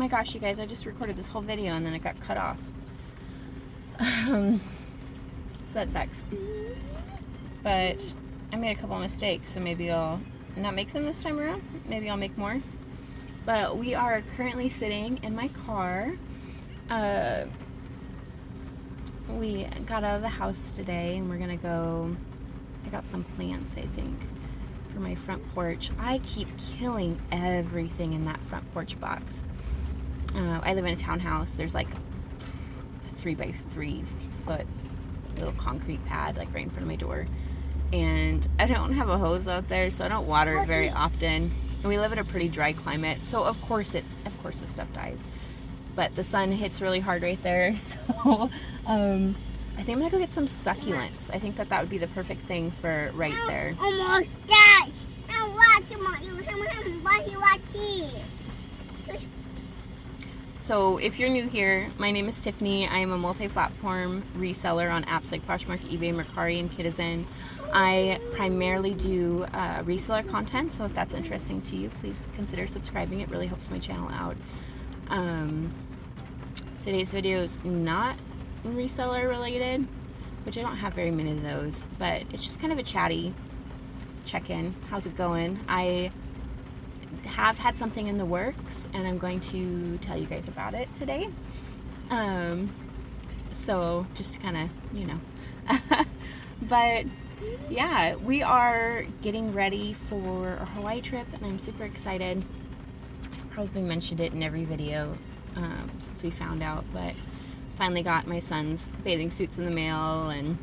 my gosh, you guys, I just recorded this whole video and then it got cut off. So that sucks. But I made a couple of mistakes, so maybe I'll not make them this time around. Maybe I'll make more. But we are currently sitting in my car. We got out of the house today and we're gonna go pick out some plants, I think, for my front porch. I keep killing everything in that front porch box. I live in a townhouse. There's like a 3x3 foot little concrete pad like right in front of my door. And I don't have a hose out there, so I don't water it very often. And we live in a pretty dry climate, so of course this stuff dies. But the sun hits really hard right there, so I think I'm gonna go get some succulents. I think that would be the perfect thing for right there. Almost died. Now watch him. So if you're new here, my name is Tiffany. I am a multi-platform reseller on apps like Poshmark, eBay, Mercari, and Kitizen. I primarily do reseller content, so if that's interesting to you, please consider subscribing. It really helps my channel out. Today's video is not reseller related, which I don't have very many of those, but it's just kind of a chatty check-in. How's it going? I have had something in the works and I'm going to tell you guys about it today. So just to kind of, you know, but yeah, we are getting ready for our Hawaii trip and I'm super excited. I've probably mentioned it in every video since we found out, but finally got my son's bathing suits in the mail and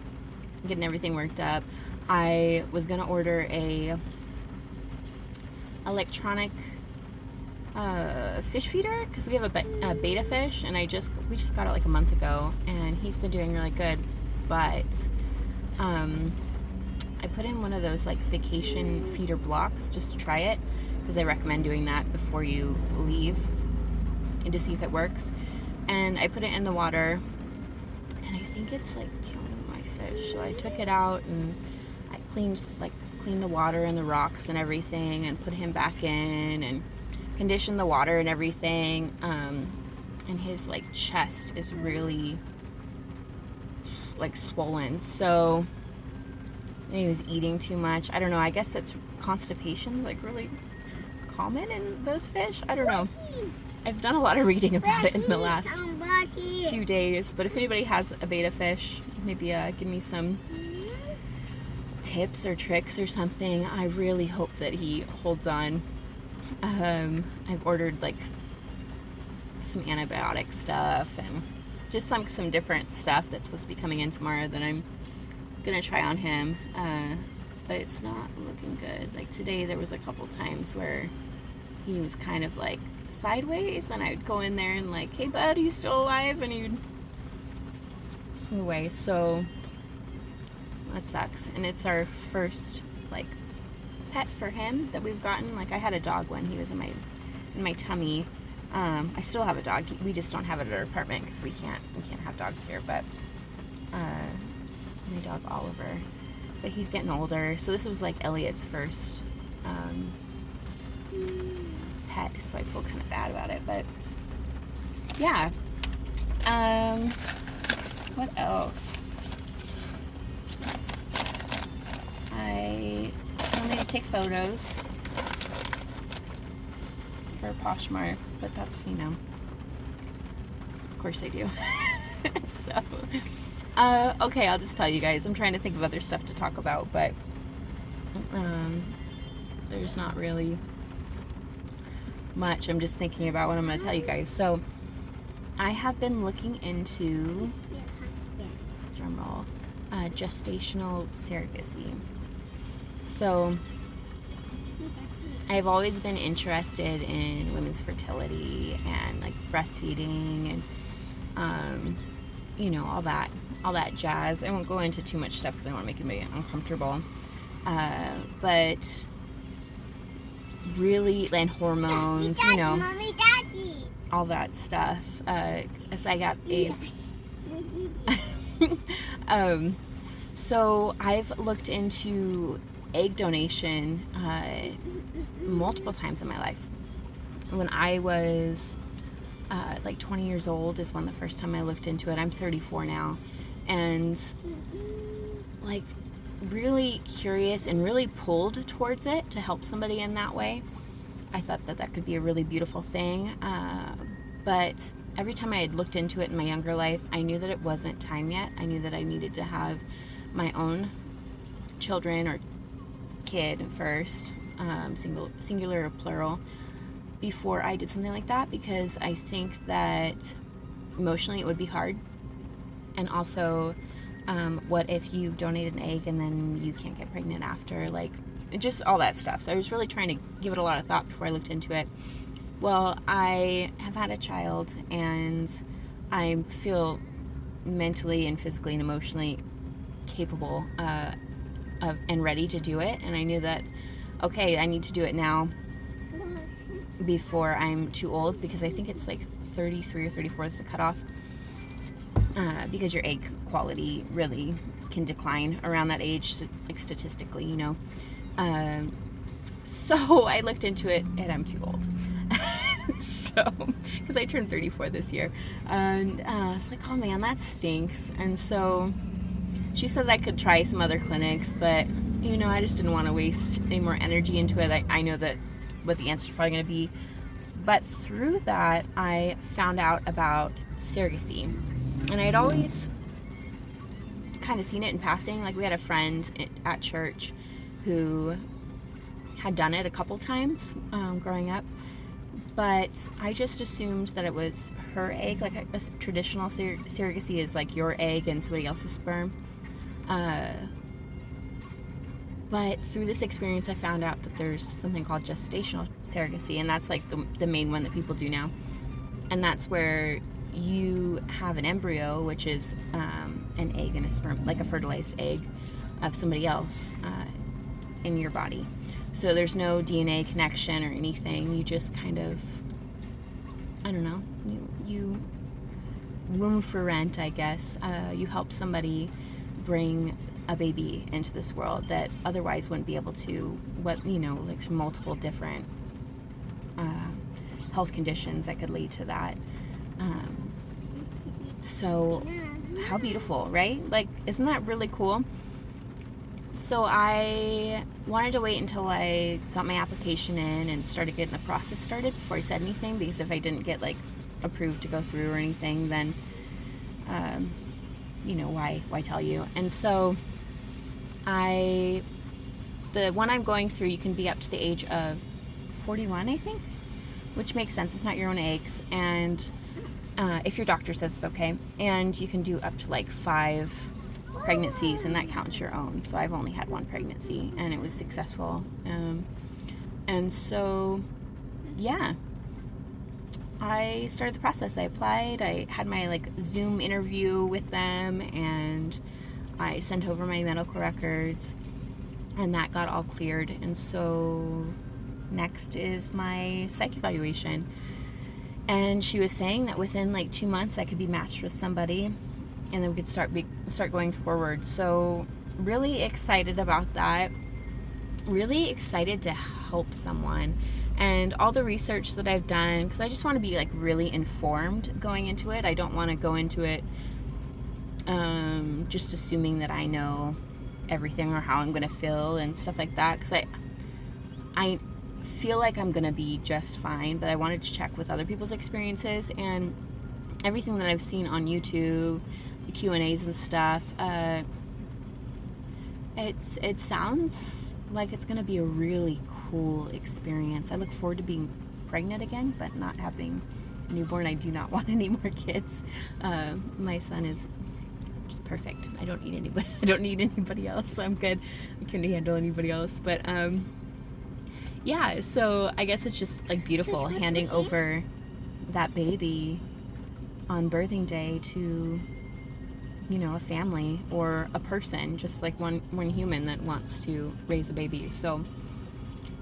getting everything worked up. I was gonna order a electronic fish feeder because we have a beta fish, and we just got it like a month ago, and he's been doing really good. But I put in one of those like vacation feeder blocks just to try it because they recommend doing that before you leave and to see if it works. And I put it in the water, and I think it's like killing my fish. So I took it out and I cleaned the water and the rocks and everything, and put him back in and conditioned the water and everything. And his like chest is really like swollen. So he was eating too much. I don't know. I guess that's constipation, like really common in those fish. I don't know. I've done a lot of reading about it in the last few days, but if anybody has a beta fish, maybe give me some tips or tricks or something. I really hope that he holds on. I've ordered like some antibiotic stuff and just some different stuff that's supposed to be coming in tomorrow that I'm gonna try on him, but it's not looking good. Like today there was a couple times where he was kind of like sideways, and I'd go in there and like, hey bud, are you still alive? And he'd swim away. So that sucks. And it's our first like pet for him that we've gotten. Like I had a dog when he was in my tummy. I still have a dog. We just don't have it at our apartment because we can't have dogs here. But my dog Oliver, but he's getting older. So this was like Elliot's first pet, so I feel kind of bad about it, but yeah. What else? I still need to take photos for Poshmark, but that's, you know, of course I do. So okay, I'll just tell you guys. I'm trying to think of other stuff to talk about, but there's not really much. I'm just thinking about what I'm going to tell you guys. So I have been looking into drumroll, gestational surrogacy. So I've always been interested in women's fertility and like breastfeeding and you know, all that jazz. I won't go into too much stuff because I don't want to make anybody uncomfortable, but really, and hormones, you know, all that stuff. So I got a so I've looked into egg donation multiple times in my life. When I was like 20 years old is when the first time I looked into it. I'm 34 now, and like really curious and really pulled towards it to help somebody in that way. I thought that could be a really beautiful thing, but every time I had looked into it in my younger life, I knew that it wasn't time yet. I knew that I needed to have my own children or kid first, singular or plural, before I did something like that, because I think that emotionally it would be hard. And also, what if you donate an egg and then you can't get pregnant after? Like, just all that stuff. So I was really trying to give it a lot of thought before I looked into it. Well, I have had a child, and I feel mentally and physically and emotionally capable of and ready to do it. And I knew that, okay, I need to do it now before I'm too old, because I think it's like 33 or 34 is the cutoff, because your egg quality really can decline around that age, like statistically, you know. So I looked into it, and I'm too old. So, because I turned 34 this year, and I was like, oh man, that stinks. And so she said that I could try some other clinics, but you know, I just didn't want to waste any more energy into it. I know that what the answer is probably going to be, but through that I found out about surrogacy, and I had always kind of seen it in passing. Like, we had a friend at church who had done it a couple times growing up, but I just assumed that it was her egg. Like, a traditional surrogacy is like your egg and somebody else's sperm. But through this experience, I found out that there's something called gestational surrogacy, and that's like the main one that people do now. And that's where you have an embryo, which is an egg and a sperm, like a fertilized egg of somebody else in your body. So there's no DNA connection or anything. You just kind of, I don't know, you womb for rent, I guess. You help somebody bring a baby into this world that otherwise wouldn't be able to, like multiple different health conditions that could lead to that. So how beautiful, right? Like, isn't that really cool? So I wanted to wait until I got my application in and started getting the process started before I said anything, because if I didn't get like approved to go through or anything, then why tell you? And so the one I'm going through, you can be up to the age of 41, I think, which makes sense. It's not your own eggs, and if your doctor says it's okay, and you can do up to like 5 pregnancies, and that counts your own. So I've only had 1 pregnancy, and it was successful. And so, yeah, I started the process. I applied. I had my like Zoom interview with them, and I sent over my medical records, and that got all cleared. And so next is my psych evaluation. And she was saying that within like 2 months I could be matched with somebody, and then we could start going forward. So really excited about that. Really excited to help someone. And all the research that I've done, because I just want to be like really informed going into it. I don't want to go into it just assuming that I know everything or how I'm going to feel and stuff like that, because I feel like I'm going to be just fine, but I wanted to check with other people's experiences, and everything that I've seen on YouTube, the Q&As and stuff, it sounds like it's going to be a really cool experience. I look forward to being pregnant again, but not having a newborn. I do not want any more kids. My son is just perfect. I don't need anybody. I don't need anybody else. So I'm good. I couldn't handle anybody else. But yeah. So I guess it's just like beautiful handing over that baby on birthing day to, a family or a person, just like one human that wants to raise a baby. So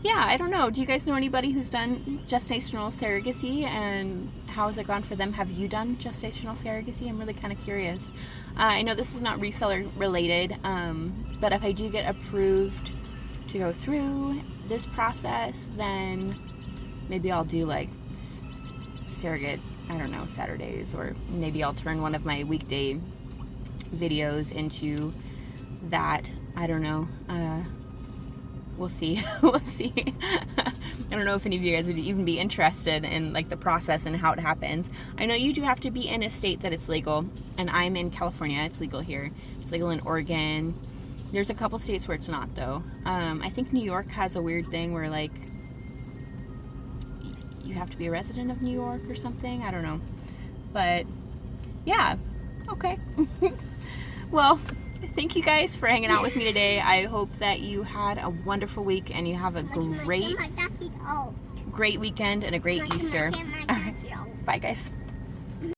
yeah, I don't know. Do you guys know anybody who's done gestational surrogacy, and how has it gone for them? Have you done gestational surrogacy? I'm really kind of curious. I know this is not reseller related, but if I do get approved to go through this process, then maybe I'll do like surrogate I don't know, Saturdays, or maybe I'll turn one of my weekday videos into that. I don't know. We'll see. We'll see. I don't know if any of you guys would even be interested in like the process and how it happens. I know you do have to be in a state that it's legal, and I'm in California. It's legal here. It's legal in Oregon. There's a couple states where it's not, though. I think New York has a weird thing where like you have to be a resident of New York or something. I don't know. But yeah, okay. Well, thank you guys for hanging out with me today. I hope that you had a wonderful week and you have a great weekend and a great Easter. All right. Bye, guys.